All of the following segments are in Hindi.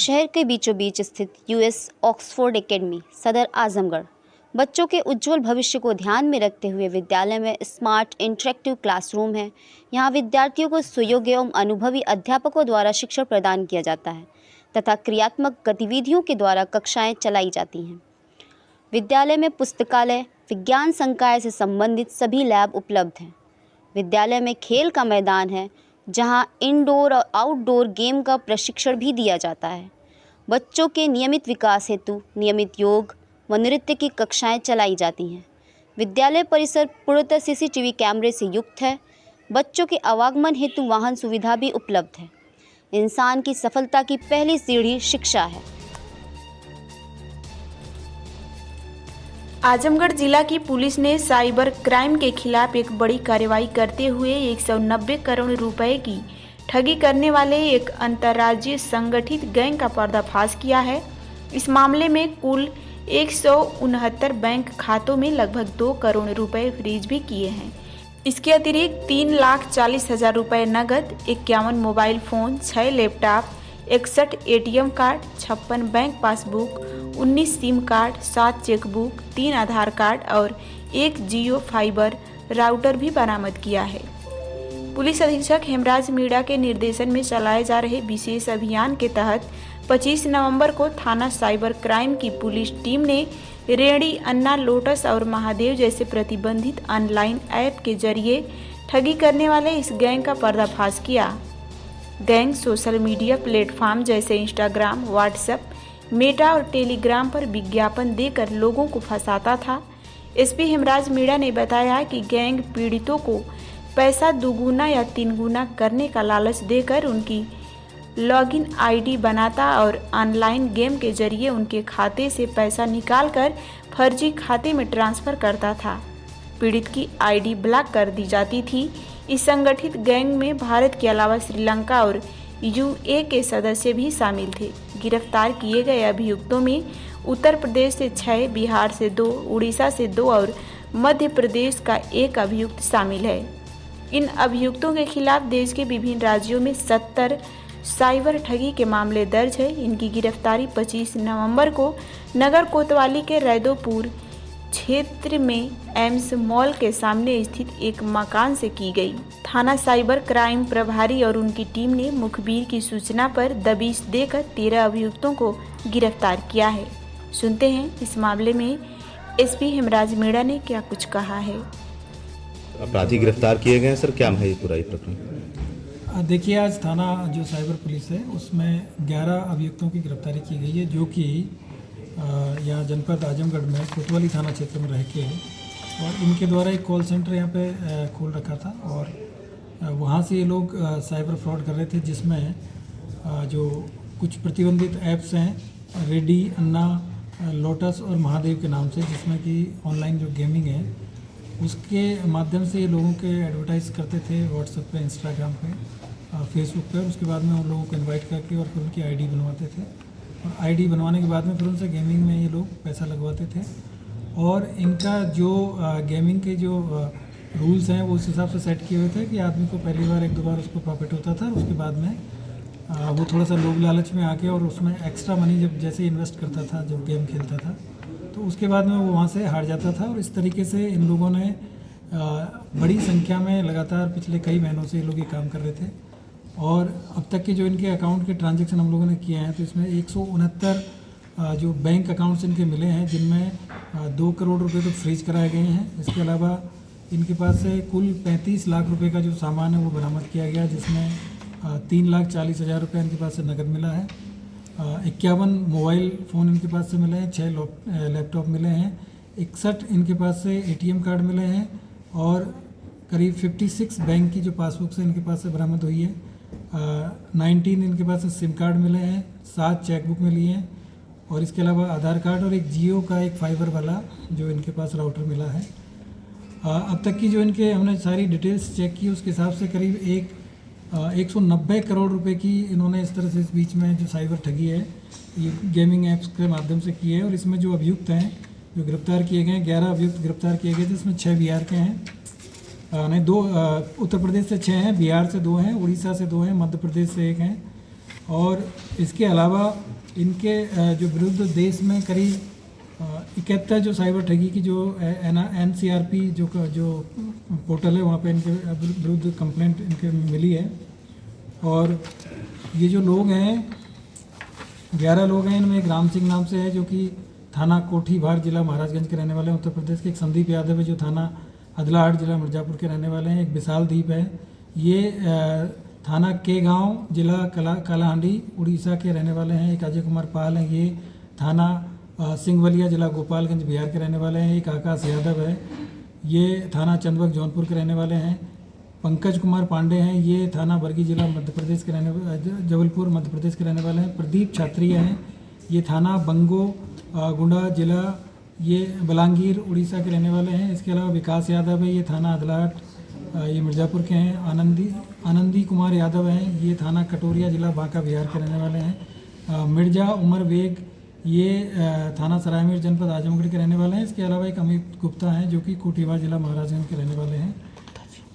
शहर के बीचों बीच स्थित यूएस ऑक्सफोर्ड एकेडमी सदर आजमगढ़ बच्चों के उज्जवल भविष्य को ध्यान में रखते हुए विद्यालय में स्मार्ट इंटरेक्टिव क्लासरूम है। यहाँ विद्यार्थियों को सुयोग्य एवं अनुभवी अध्यापकों द्वारा शिक्षण प्रदान किया जाता है तथा क्रियात्मक गतिविधियों के द्वारा कक्षाएं चलाई जाती हैं। विद्यालय में पुस्तकालय, विज्ञान संकाय से संबंधित सभी लैब उपलब्ध हैं। विद्यालय में खेल का मैदान है जहां इंडोर और आउटडोर गेम का प्रशिक्षण भी दिया जाता है। बच्चों के नियमित विकास हेतु नियमित योग व नृत्य की कक्षाएं चलाई जाती हैं। विद्यालय परिसर पूर्णतः सीसीटीवी कैमरे से युक्त है। बच्चों के आवागमन हेतु वाहन सुविधा भी उपलब्ध है। इंसान की सफलता की पहली सीढ़ी शिक्षा है। आजमगढ़ जिला की पुलिस ने साइबर क्राइम के खिलाफ एक बड़ी कार्रवाई करते हुए 190 करोड़ रुपए की ठगी करने वाले एक अंतर्राज्यीय संगठित गैंग का पर्दाफाश किया है। इस मामले में कुल 169 बैंक खातों में लगभग 2 करोड़ रुपए फ्रीज भी किए हैं। इसके अतिरिक्त 3,40,000 रुपए नकद, 51 mobile phone, 6 laptop, 61 ATM card, 56 bank passbook, 19 SIM card, 7 chequebook, 3 आधार कार्ड और 1 जियो फाइबर राउटर भी बरामद किया है। पुलिस अधीक्षक हेमराज मीणा के निर्देशन में चलाए जा रहे विशेष अभियान के तहत 25 नवंबर को थाना साइबर क्राइम की पुलिस टीम ने रेडी, अन्ना, लोटस और महादेव जैसे प्रतिबंधित ऑनलाइन ऐप के जरिए ठगी करने वाले इस गैंग का पर्दाफाश किया। गैंग सोशल मीडिया प्लेटफॉर्म जैसे इंस्टाग्राम, व्हाट्सएप, मेटा और टेलीग्राम पर विज्ञापन देकर लोगों को फंसाता था। एसपी हेमराज मीणा ने बताया कि गैंग पीड़ितों को पैसा दुगुना या 3 गुना करने का लालच देकर उनकी लॉगिन आईडी बनाता और ऑनलाइन गेम के जरिए उनके खाते से पैसा निकालकर फर्जी खाते में ट्रांसफ़र करता था। पीड़ित की आईडी ब्लॉक कर दी जाती थी। इस संगठित गैंग में भारत के अलावा श्रीलंका और यूए के सदस्य भी शामिल थे। गिरफ्तार किए गए अभियुक्तों में उत्तर प्रदेश से 6, बिहार से 2, उड़ीसा से 2 और मध्य प्रदेश का 1 अभियुक्त शामिल है। इन अभियुक्तों के खिलाफ देश के विभिन्न राज्यों में 70 साइबर ठगी के मामले दर्ज है। इनकी गिरफ्तारी 25 नवंबर को नगर कोतवाली के रैदोपुर क्षेत्र में एम्स मॉल के सामने स्थित एक मकान से की गई। थाना साइबर क्राइम प्रभारी और उनकी टीम ने मुखबिर की सूचना पर दबिश देकर 13 अभियुक्तों को गिरफ्तार किया है। सुनते हैं इस मामले में एसपी हेमराज मीणा ने क्या कुछ कहा है। अपराधी गिरफ्तार किए गए हैं सर, क्या है ये पूरा प्रकरण? देखिए, आज थाना जो साइबर पुलिस है उसमें 11 अभियुक्तों की गिरफ्तारी की गई है, जो कि यहाँ जनपद आजमगढ़ में कोतवाली थाना क्षेत्र में रह के और इनके द्वारा एक कॉल सेंटर यहाँ पे खोल रखा था और वहाँ से ये लोग साइबर फ्रॉड कर रहे थे, जिसमें जो कुछ प्रतिबंधित ऐप्स हैं रेडी, अन्ना, लोटस और महादेव के नाम से, जिसमें कि ऑनलाइन जो गेमिंग है उसके माध्यम से ये लोगों के एडवर्टाइज़ करते थे व्हाट्सएप पे, इंस्टाग्राम पे, फेसबुक पे। उसके बाद में उन लोगों को इनवाइट करके और फिर उनकी आईडी बनवाते थे और आईडी बनवाने के बाद में फिर उनसे गेमिंग में ये लोग पैसा लगवाते थे। और इनका जो गेमिंग के जो रूल्स हैं वो उस हिसाब से सेट किए हुए थे कि आदमी को पहली बार 1-2 बार उसको प्रॉफिट होता था, उसके बाद में वो थोड़ा सा लोभ लालच में आके और उसमें एक्स्ट्रा मनी जब जैसे इन्वेस्ट करता था, जब गेम खेलता था, तो उसके बाद में वो वहाँ से हार जाता था। और इस तरीके से इन लोगों ने बड़ी संख्या में लगातार पिछले कई महीनों से ये लोग ये काम कर रहे थे। और अब तक के जो इनके अकाउंट के ट्रांजैक्शन हम लोगों ने किए हैं, तो इसमें 169 जो बैंक अकाउंट्स इनके मिले हैं, जिनमें 2 करोड़ रुपए तो फ्रीज कराए गए हैं। इसके अलावा इनके पास से कुल 35 लाख रुपए का जो सामान है वो बरामद किया गया, जिसमें 3,40,000 रुपये इनके पास से नकद मिला है। 51 मोबाइल फ़ोन इनके पास से मिले हैं, 6 लैपटॉप मिले हैं, 61 इनके पास से एटीएम कार्ड मिले हैं और करीब 56 बैंक की जो पासबुक से इनके पास से बरामद हुई है। 19 इनके पास से सिम कार्ड मिले हैं, 7 चेकबुक मिली हैं और इसके अलावा आधार कार्ड और एक जियो का एक फाइबर वाला जो इनके पास राउटर मिला है। अब तक की जो इनके हमने सारी डिटेल्स चेक की, उसके हिसाब से करीब 190 करोड़ रुपए की इन्होंने इस तरह से इस बीच में जो साइबर ठगी है ये गेमिंग ऐप्स के माध्यम से की है। और इसमें जो अभियुक्त हैं जो गिरफ्तार किए गए हैं, 11 अभियुक्त गिरफ्तार किए गए, जिसमें 6 बिहार के हैं, नहीं 2 उत्तर प्रदेश से 6 हैं, बिहार से 2 हैं, उड़ीसा से 2 हैं, मध्य प्रदेश से 1 हैं और इसके अलावा इनके जो विरुद्ध देश में करीब 71 जो साइबर ठगी की जो NCRP जो पोर्टल है वहाँ पे इनके विरुद्ध कंप्लेंट इनके मिली है। और ये जो लोग हैं 11 लोग हैं, इनमें एक राम सिंह नाम से है जो कि थाना कोठी भार जिला महाराजगंज के रहने वाले हैं उत्तर प्रदेश के। एक संदीप यादव है जो थाना अदलाहाट जिला मिर्ज़ापुर के रहने वाले हैं। एक विशाल दीप है, ये थाना के गांव जिला कालाहांडी उड़ीसा के रहने वाले हैं। एक अजय कुमार पाल हैं, ये थाना सिंगवलिया जिला गोपालगंज बिहार के रहने वाले हैं। एक आकाश यादव है, ये थाना चंदवक जौनपुर के रहने वाले हैं। पंकज कुमार पांडे हैं, ये थाना बरगी जिला मध्य प्रदेश के जबलपुर मध्य प्रदेश के रहने वाले हैं। प्रदीप छात्रीय हैं, ये थाना बंगो गुंडा जिला ये बलांगीर उड़ीसा के रहने वाले हैं। इसके अलावा विकास यादव है, ये थाना अदलाहाट ये मिर्ज़ापुर के हैं। आनंदी कुमार यादव हैं, ये थाना कटोरिया जिला बांका बिहार के रहने वाले हैं। मिर्जा उमर बेग ये थाना सरायमीर जनपद आजमगढ़ के रहने वाले हैं। इसके अलावा एक अमित गुप्ता हैं जो कि कोटीवार जिला महाराजगंज के रहने वाले हैं।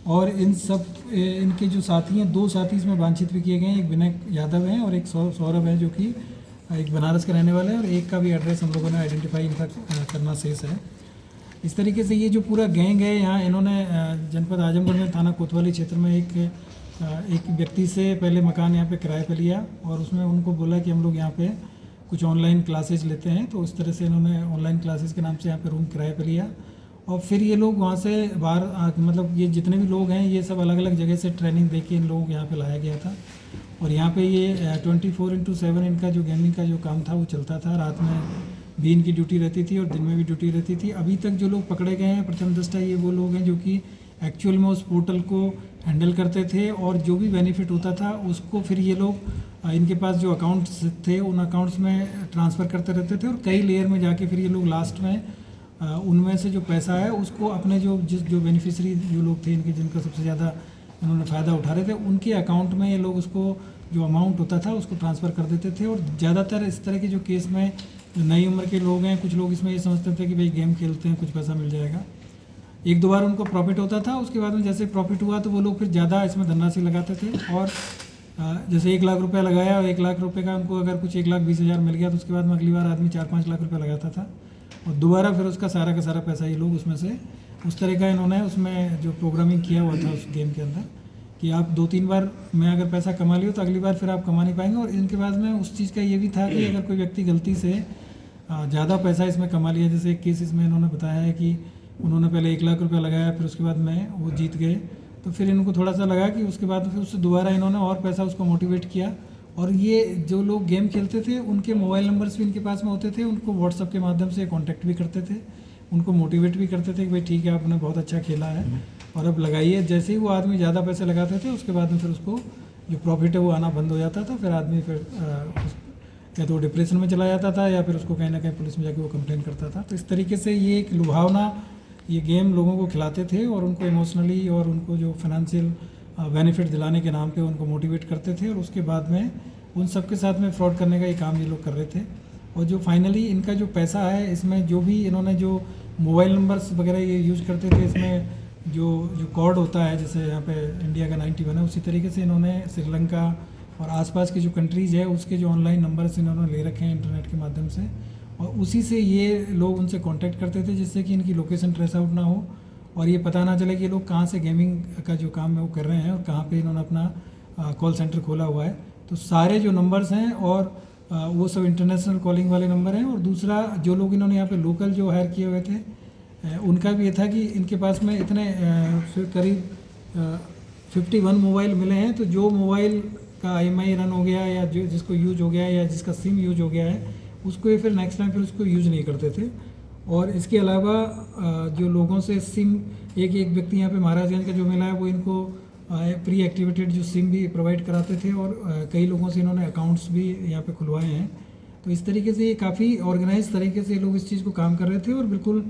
और इनके जो साथी हैं, 2 साथी इसमें वांछित भी किए गए हैं। एक विनय यादव हैं और एक सौरभ है जो कि एक बनारस के रहने वाले हैं। और एक का भी एड्रेस हम लोगों ने आइडेंटिफाई इनका करना शेष है। इस तरीके से ये जो पूरा गैंग है, यहाँ इन्होंने जनपद आजमगढ़ में थाना कोतवाली क्षेत्र में एक व्यक्ति से पहले मकान यहाँ पे किराए पे लिया और उसमें उनको बोला कि हम लोग यहाँ पे कुछ ऑनलाइन क्लासेज लेते हैं। तो उस तरह से इन्होंने ऑनलाइन क्लासेज के नाम से यहाँ पे रूम किराए पे लिया और फिर ये लोग वहाँ से बाहर मतलब ये जितने भी लोग हैं ये सब अलग अलग जगह से ट्रेनिंग दे के इन लोगों को यहाँ पे लाया गया था। और यहाँ पे ये 24/7 इनका जो गेमिंग का जो काम था वो चलता था। रात में भी इनकी ड्यूटी रहती थी और दिन में भी ड्यूटी रहती थी। अभी तक जो लोग पकड़े गए हैं प्रथम दृष्टया ये वो लोग हैं जो कि एक्चुअल में उस पोर्टल को हैंडल करते थे और जो भी बेनिफिट होता था उसको फिर ये लोग इनके पास जो अकाउंट्स थे उन अकाउंट्स में ट्रांसफ़र करते रहते थे और कई लेयर में जाके फिर ये लोग लास्ट में उनमें से जो पैसा है उसको अपने जो बेनिफिशरी जो लोग थे इनके जिनका सबसे ज़्यादा इन्होंने फ़ायदा उठा रहे थे उनके अकाउंट में ये लोग उसको जो अमाउंट होता था उसको ट्रांसफ़र कर देते थे। और ज़्यादातर इस तरह के जो केस में जो नई उम्र के लोग हैं, कुछ लोग इसमें ये समझते थे कि भाई गेम खेलते हैं कुछ पैसा मिल जाएगा। 1-2 बार उनको प्रॉफिट होता था, उसके बाद में जैसे प्रॉफिट हुआ तो वो लोग फिर ज़्यादा इसमें धनराशि लगाते थे। और जैसे 1 लाख रुपया लगाया और 1 लाख रुपये का उनको अगर कुछ 1,20,000 मिल गया तो उसके बाद में अगली बार आदमी 4-5 लाख रुपये लगाता था और दोबारा फिर उसका सारा का सारा पैसा ये लोग उसमें से उस तरह का इन्होंने उसमें जो प्रोग्रामिंग किया हुआ था उस गेम के अंदर कि आप 2-3 बार में अगर पैसा कमा लियो तो अगली बार फिर आप कमा नहीं पाएंगे। और इनके बाद में उस चीज़ का ये भी था कि अगर कोई व्यक्ति गलती से ज़्यादा पैसा इसमें कमा लिया, जैसे एक केस इसमें इन्होंने बताया है कि उन्होंने पहले 1 लाख रुपया लगाया फिर उसके बाद में वो जीत गए तो फिर इनको थोड़ा सा लगा कि उसके बाद फिर उससे दोबारा इन्होंने और पैसा उसको मोटिवेट किया। और ये जो लोग गेम खेलते थे उनके मोबाइल नंबर्स भी इनके पास में होते थे, उनको व्हाट्सअप के माध्यम से कांटेक्ट भी करते थे, उनको मोटिवेट भी करते थे कि भाई ठीक है आपने बहुत अच्छा खेला है और अब लगाइए। जैसे ही वो आदमी ज़्यादा पैसे लगाते थे उसके बाद में फिर उसको जो प्रॉफिट है वो आना बंद हो जाता था। फिर आदमी फिर या तो डिप्रेशन में चला जाता था या फिर उसको कहीं ना कहीं पुलिस में जाके वो कंप्लेन करता था। तो इस तरीके से ये एक लुभावना ये गेम लोगों को खिलाते थे और उनको इमोशनली और उनको जो फाइनेंशियल बेनिफिट दिलाने के नाम पे उनको मोटिवेट करते थे और उसके बाद में उन सब के साथ में फ्रॉड करने का ये काम ये लोग कर रहे थे। और जो फाइनली इनका जो पैसा है इसमें जो भी इन्होंने जो मोबाइल नंबर्स वगैरह ये यूज़ करते थे, इसमें जो कोड होता है जैसे यहाँ पे इंडिया का 91 है, उसी तरीके से इन्होंने श्रीलंका और आसपास की जो कंट्रीज़ है उसके जो ऑनलाइन नंबर्स इन्होंने ले रखे हैं इंटरनेट के माध्यम से और उसी से ये लोग उनसे कांटेक्ट करते थे जिससे कि इनकी लोकेशन ट्रेस आउट ना हो और ये पता ना चले कि ये लोग कहाँ से गेमिंग का जो काम है वो कर रहे हैं और कहाँ पे इन्होंने अपना कॉल सेंटर खोला हुआ है। तो सारे जो नंबर्स हैं और वो सब इंटरनेशनल कॉलिंग वाले नंबर हैं। और दूसरा जो लोग इन्होंने यहाँ पे लोकल जो हायर किए हुए थे उनका भी ये था कि इनके पास में इतने करीब 51 मोबाइल मिले हैं, तो जो मोबाइल का IMI रन हो गया या जो जिसको यूज हो गया या जिसका सिम यूज हो गया है उसको ये फिर नेक्स्ट टाइम फिर उसको यूज़ नहीं करते थे। और इसके अलावा जो लोगों से सिम एक व्यक्ति यहाँ पे महाराजगंज का जो मिला है वो इनको प्री एक्टिवेटेड जो सिम भी प्रोवाइड कराते थे और कई लोगों से इन्होंने अकाउंट्स भी यहाँ पे खुलवाए हैं। तो इस तरीके से ये काफ़ी ऑर्गेनाइज तरीके से लोग इस चीज़ को काम कर रहे थे और बिल्कुल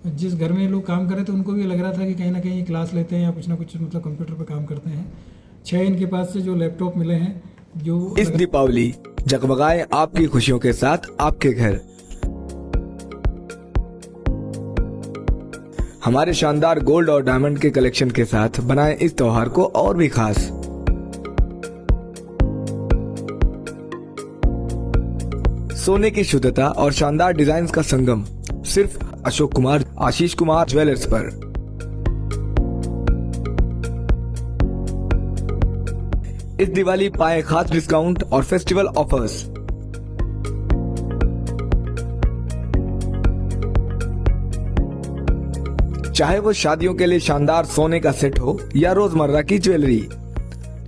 जिस घर में लोग काम कर रहे थे उनको भी लग रहा था कि कहीं ना कहीं क्लास लेते हैं या कुछ ना कुछ मतलब कंप्यूटर पर काम करते हैं। 6 इनके पास से जो लैपटॉप मिले हैं जो इस दीपावली जगमगाए आपकी खुशियों के साथ आपके घर। हमारे शानदार गोल्ड और डायमंड के कलेक्शन के साथ बनाएं इस त्योहार को और भी खास। सोने की शुद्धता और शानदार डिजाइन का संगम सिर्फ अशोक कुमार आशीष कुमार ज्वेलर्स पर। इस दिवाली पाए खास डिस्काउंट और फेस्टिवल ऑफर्स। चाहे वो शादियों के लिए शानदार सोने का सेट हो या रोजमर्रा की ज्वेलरी,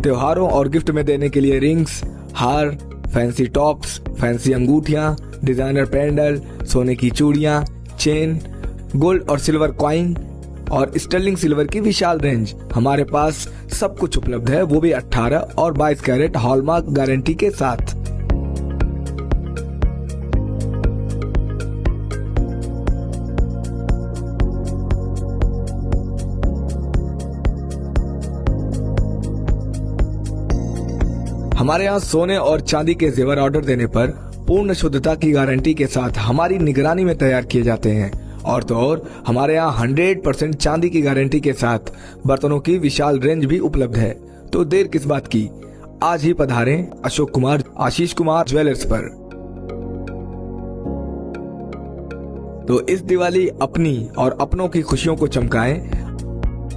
त्योहारों और गिफ्ट में देने के लिए रिंग्स, हार, फैंसी टॉप्स, फैंसी अंगूठियां, डिजाइनर पेंडल, सोने की चूड़ियां, चेन, गोल्ड और सिल्वर कॉइन और स्टर्लिंग सिल्वर की विशाल रेंज। हमारे पास सब कुछ उपलब्ध है, वो भी 18 और 22 कैरेट हॉलमार्क गारंटी के साथ। हमारे यहाँ सोने और चांदी के जेवर ऑर्डर देने पर पूर्ण शुद्धता की गारंटी के साथ हमारी निगरानी में तैयार किए जाते हैं। और तो और हमारे यहाँ 100% चांदी की गारंटी के साथ बर्तनों की विशाल रेंज भी उपलब्ध है। तो देर किस बात की, आज ही पधारें अशोक कुमार आशीष कुमार ज्वेलर्स पर। तो इस दिवाली अपनी और अपनों की खुशियों को चमकाएं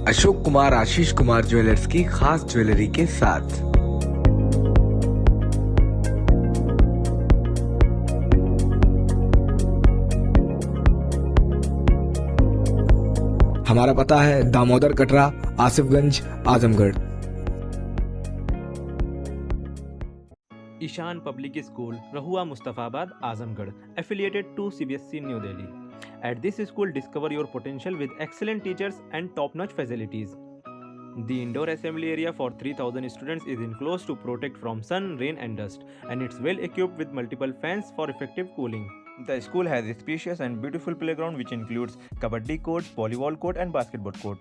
अशोक कुमार आशीष कुमार ज्वेलर्स की खास ज्वेलरी के साथ। हमारा पता है Damodar Katra, Asifganj, Azamgarh. Ishan public school, Rahua Mustafabad, Azamgarh, affiliated to CBSE New Delhi. At this school, discover your potential with excellent teachers and top-notch facilities. The indoor assembly area for 3,000 students is enclosed to protect from sun, rain and dust, and it's well equipped with multiple fans for effective cooling. The school has a spacious and beautiful playground which includes kabaddi court, volleyball court and basketball court.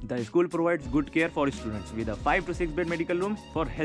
The school provides good care for students with a 5 to 6 bed medical room for health